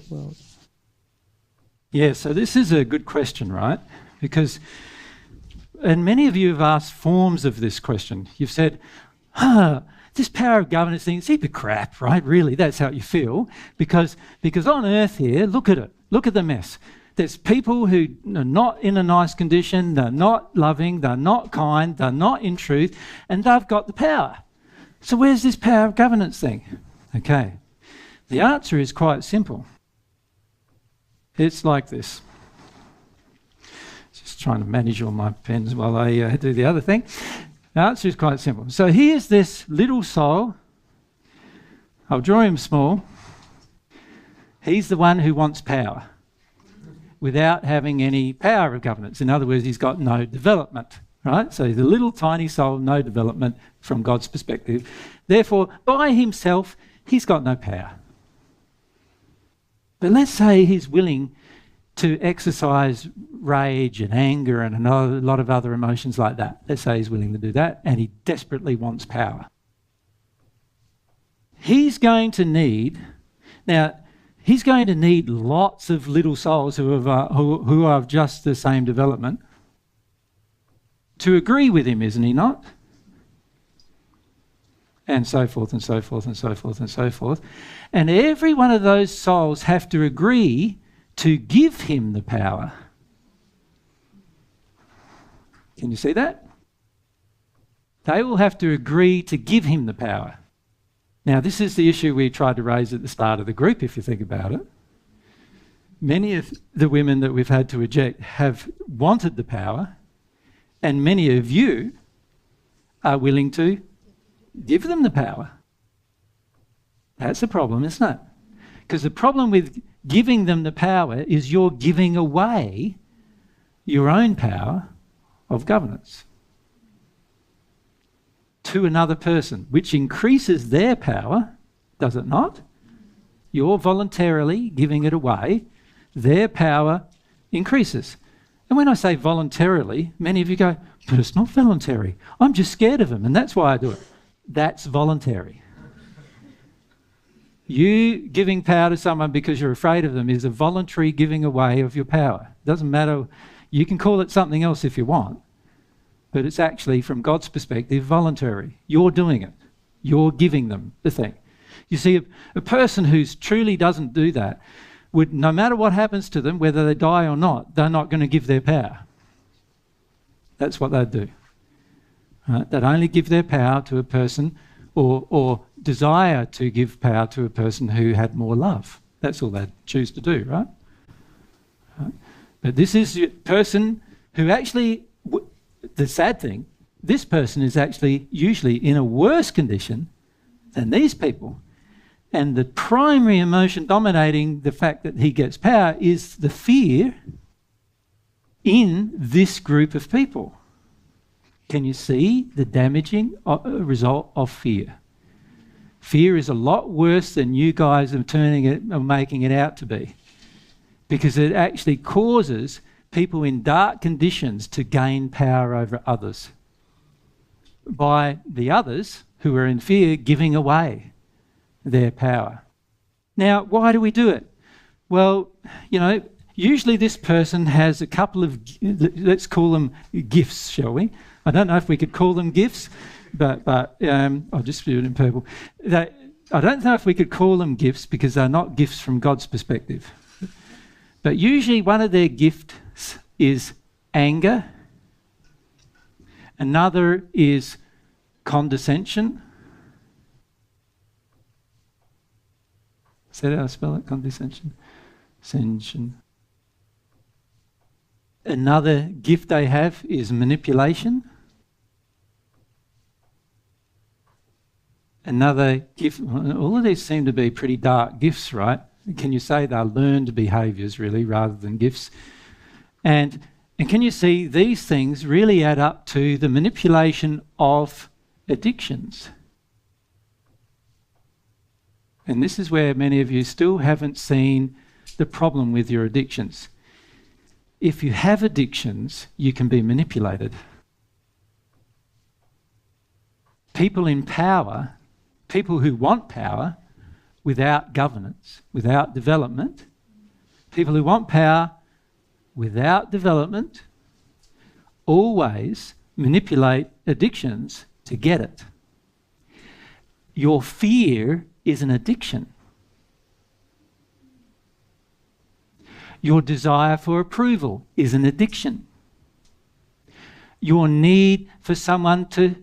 world? Yeah, so this is a good question, right? Because, and many of you have asked forms of this question. You've said, this power of governance thing, it's a heap of crap, right? Really, that's how you feel. Because on earth here, look at it. Look at the mess. There's people who are not in a nice condition, they're not loving, they're not kind, they're not in truth, and they've got the power. So where's this power of governance thing? Okay, the answer is quite simple. It's like this. Just trying to manage all my pens while I do the other thing. The answer is quite simple. So here's this little soul. I'll draw him small. He's the one who wants power without having any power of governance. In other words, he's got no development, right? So he's a little tiny soul, no development from God's perspective. Therefore, by himself, he's got no power. But let's say he's willing to exercise rage and anger and a lot of other emotions like that. Let's say he's willing to do that and he desperately wants power. He's going to need lots of little souls who are of just the same development to agree with him, isn't he not? And so forth and so forth and so forth and so forth. And every one of those souls have to agree to give him the power. Can you see that? They will have to agree to give him the power. Now, this is the issue we tried to raise at the start of the group, if you think about it. Many of the women that we've had to eject have wanted the power, and many of you are willing to give them the power. That's a problem, isn't it? Because the problem with giving them the power is you're giving away your own power of governance to another person, which increases their power, does it not? You're voluntarily giving it away, their power increases. And when I say voluntarily, many of you go, but it's not voluntary. I'm just scared of them, and that's why I do it. That's voluntary. You giving power to someone because you're afraid of them is a voluntary giving away of your power. It doesn't matter. You can call it something else if you want, but it's actually, from God's perspective, voluntary. You're doing it. You're giving them the thing. You see, a person who truly doesn't do that would, no matter what happens to them, whether they die or not, they're not going to give their power. That's what they'd do. Right? They'd only give their power to a person or desire to give power to a person who had more love. That's all they'd choose to do, right? But this is a person who actually, the sad thing, this person is actually usually in a worse condition than these people. And the primary emotion dominating the fact that he gets power is the fear in this group of people. Can you see the damaging result of fear? Fear is a lot worse than you guys are turning it or making it out to be, because it actually causes people in dark conditions to gain power over others by the others who are in fear giving away their power. Now, why do we do it? Well, usually this person has a couple of, let's call them gifts, shall we? I don't know if we could call them gifts, but I'll just do it in purple. I don't know if we could call them gifts because they're not gifts from God's perspective. But usually one of their gifts is anger. Another is condescension. Is that how I spell it? Condescension? Another gift they have is manipulation. Another gift, all of these seem to be pretty dark gifts, right? Can you say they're learned behaviours really rather than gifts? And can you see these things really add up to the manipulation of addictions? And this is where many of you still haven't seen the problem with your addictions. If you have addictions, you can be manipulated. People in power, people who want power without governance, without development, People who want power without development always manipulate addictions to get it. Your fear is an addiction. Your desire for approval is an addiction. Your need for someone to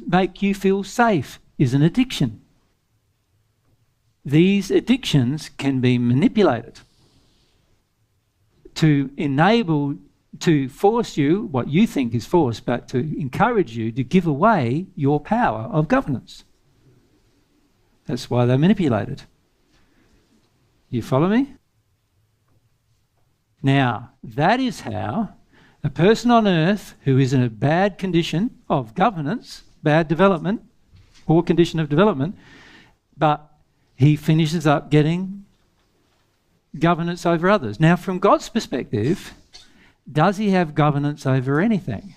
make you feel safe is an addiction. These addictions can be manipulated to enable, to force you, what you think is force, but to encourage you to give away your power of governance. That's why they're manipulated. You follow me? Now, that is how a person on earth who is in a bad condition of governance, bad development, poor condition of development, but he finishes up getting governance over others. Now, from God's perspective, does he have governance over anything?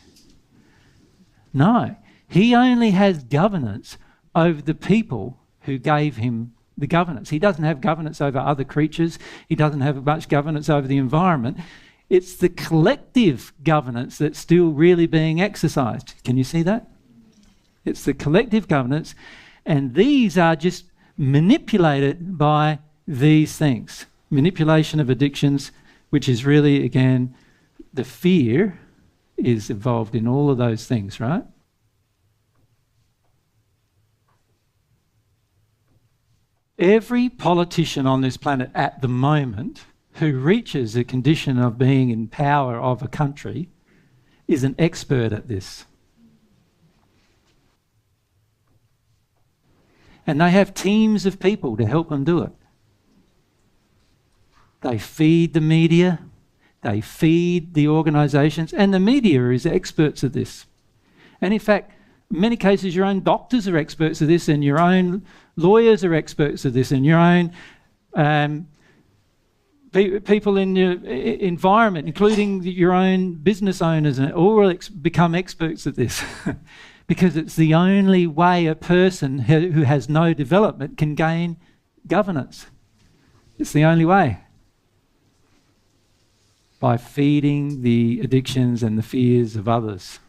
No. He only has governance over the people who gave him the governance. He doesn't have governance over other creatures. He doesn't have much governance over the environment. It's the collective governance that's still really being exercised. Can you see that? It's the collective governance, and these are just manipulated by these things. Manipulation of addictions, which is really, again, the fear is involved in all of those things, right? Every politician on this planet at the moment who reaches a condition of being in power of a country is an expert at this. And they have teams of people to help them do it. They feed the media, they feed the organisations, and the media is experts at this. And in fact, in many cases, your own doctors are experts at this, and your own lawyers are experts at this, and your own people in your environment, including your own business owners, and all become experts at this. Because it's the only way a person who has no development can gain governance. It's the only way. By feeding the addictions and the fears of others.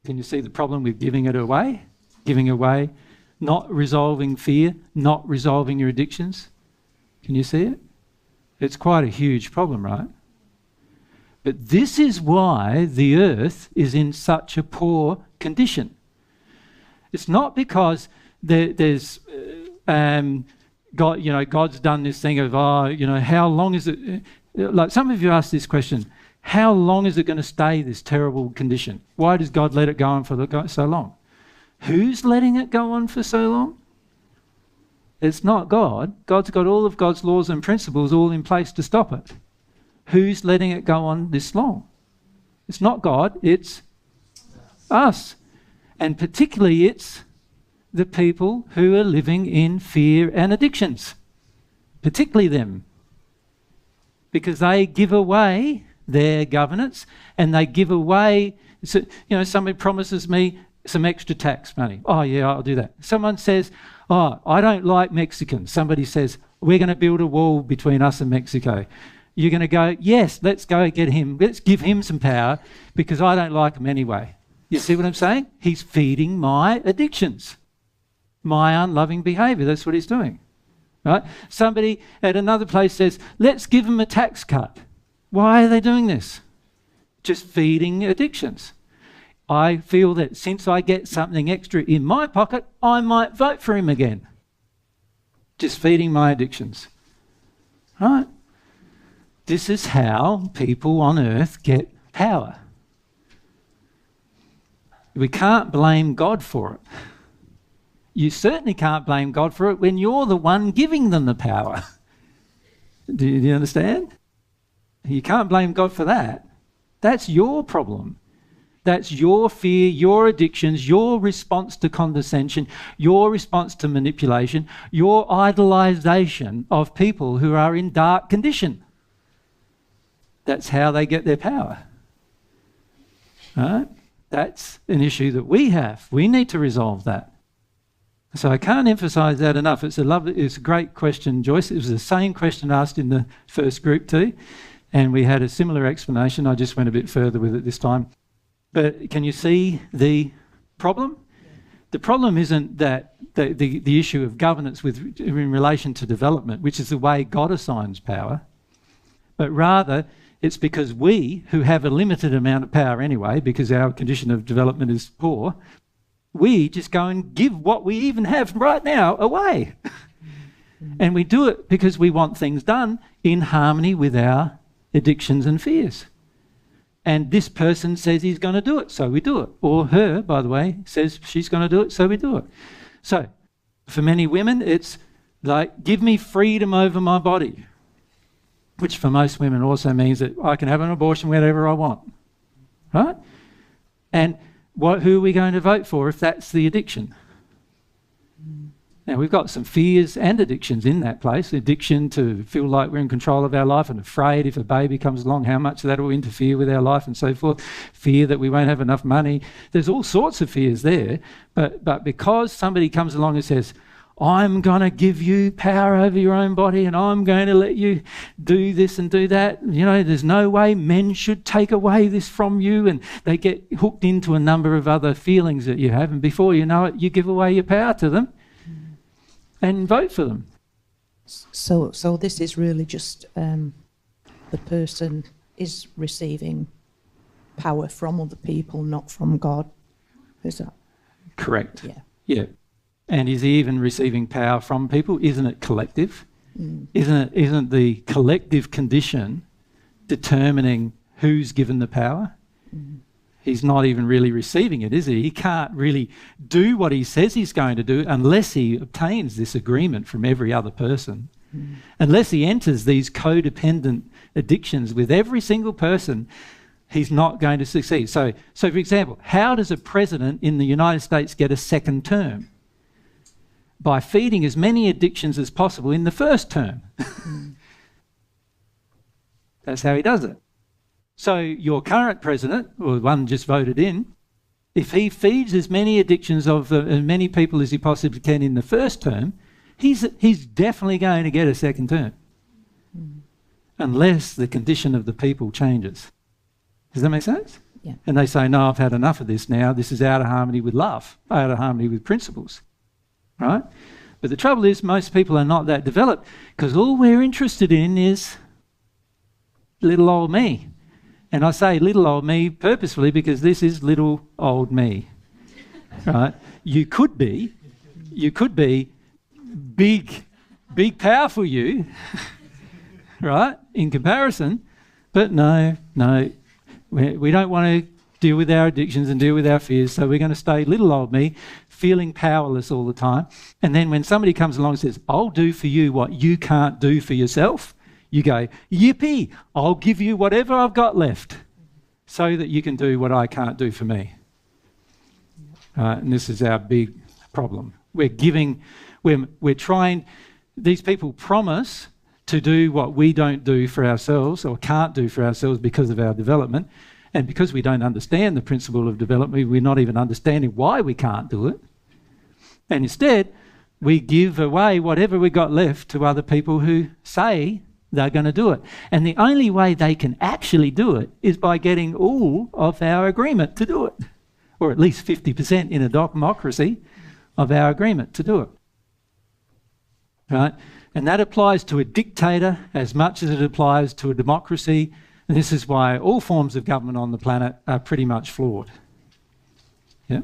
Can you see the problem with giving it away? Giving away, not resolving fear, not resolving your addictions. Can you see it? It's quite a huge problem, right? But this is why the earth is in such a poor condition. It's not because there's God's done this thing of, how long is it? Like some of you ask this question, how long is it going to stay this terrible condition? Why does God let it go on for so long? Who's letting it go on for so long? It's not God. God's got all of God's laws and principles all in place to stop it. Who's letting it go on this long? It's not God, it's us. And particularly it's the people who are living in fear and addictions. Particularly them. Because they give away their governance, and they give away, somebody promises me some extra tax money. Oh yeah, I'll do that. Someone says, oh, I don't like Mexicans. Somebody says, we're going to build a wall between us and Mexico. You're going to go, yes, let's go get him. Let's give him some power because I don't like him anyway. You see what I'm saying? He's feeding my addictions, my unloving behaviour. That's what he's doing. Right? Somebody at another place says, let's give them a tax cut. Why are they doing this? Just feeding addictions. I feel that since I get something extra in my pocket, I might vote for him again. Just feeding my addictions. Right? This is how people on earth get power. We can't blame God for it. You certainly can't blame God for it when you're the one giving them the power. Do you understand? You can't blame God for that. That's your problem. That's your fear, your addictions, your response to condescension, your response to manipulation, your idolization of people who are in dark condition. That's how they get their power. Right? That's an issue that we have. We need to resolve that. So I can't emphasise that enough. It's a great question, Joyce. It was the same question asked in the first group too, and we had a similar explanation. I just went a bit further with it this time. But can you see the problem? The problem isn't that the issue of governance in relation to development, which is the way God assigns power, but rather it's because we, who have a limited amount of power anyway, because our condition of development is poor, we just go and give what we even have right now away. And we do it because we want things done in harmony with our addictions and fears. And this person says he's going to do it, so we do it. Or her, by the way, says she's going to do it, so we do it. So for many women, it's like, give me freedom over my body, which for most women also means that I can have an abortion whenever I want, right? And who are we going to vote for if that's the addiction? Now, we've got some fears and addictions in that place. Addiction to feel like we're in control of our life and afraid if a baby comes along, how much that will interfere with our life and so forth. Fear that we won't have enough money. There's all sorts of fears there. But because somebody comes along and says, I'm going to give you power over your own body and I'm going to let you do this and do that. You know, there's no way men should take away this from you. And they get hooked into a number of other feelings that you have. And before you know it, you give away your power to them and vote for them. So this is really just the person is receiving power from other people, not from God. Is that? Correct. Yeah. Yeah. And is he even receiving power from people? Isn't it collective? Isn't the collective condition determining who's given the power? He's not even really receiving it, is he? He can't really do what he says he's going to do unless he obtains this agreement from every other person. Unless he enters these codependent addictions with every single person, he's not going to succeed. So for example, how does a president in the United States get a second term? By feeding as many addictions as possible in the first term. That's how he does it. So your current president, or the one just voted in, if he feeds as many addictions of as many people as he possibly can in the first term, he's definitely going to get a second term. Unless the condition of the people changes. Does that make sense? Yeah. And they say, no, I've had enough of this now. This is out of harmony with love, out of harmony with principles. Right? But the trouble is most people are not that developed because all we're interested in is little old me. And I say little old me purposefully because this is little old me. Right? You could be big, powerful you, right, in comparison. But no, we don't want to deal with our addictions and deal with our fears, so we're going to stay little old me, feeling powerless all the time. And then when somebody comes along and says, I'll do for you what you can't do for yourself, you go, yippee, I'll give you whatever I've got left so that you can do what I can't do for me. And this is our big problem. We're trying, these people promise to do what we don't do for ourselves or can't do for ourselves because of our development. And because we don't understand the principle of development, we're not even understanding why we can't do it. And instead, we give away whatever we got left to other people who say they're going to do it. And the only way they can actually do it is by getting all of our agreement to do it, or at least 50% in a democracy of our agreement to do it. Right? And that applies to a dictator as much as it applies to a democracy. And this is why all forms of government on the planet are pretty much flawed. Yeah.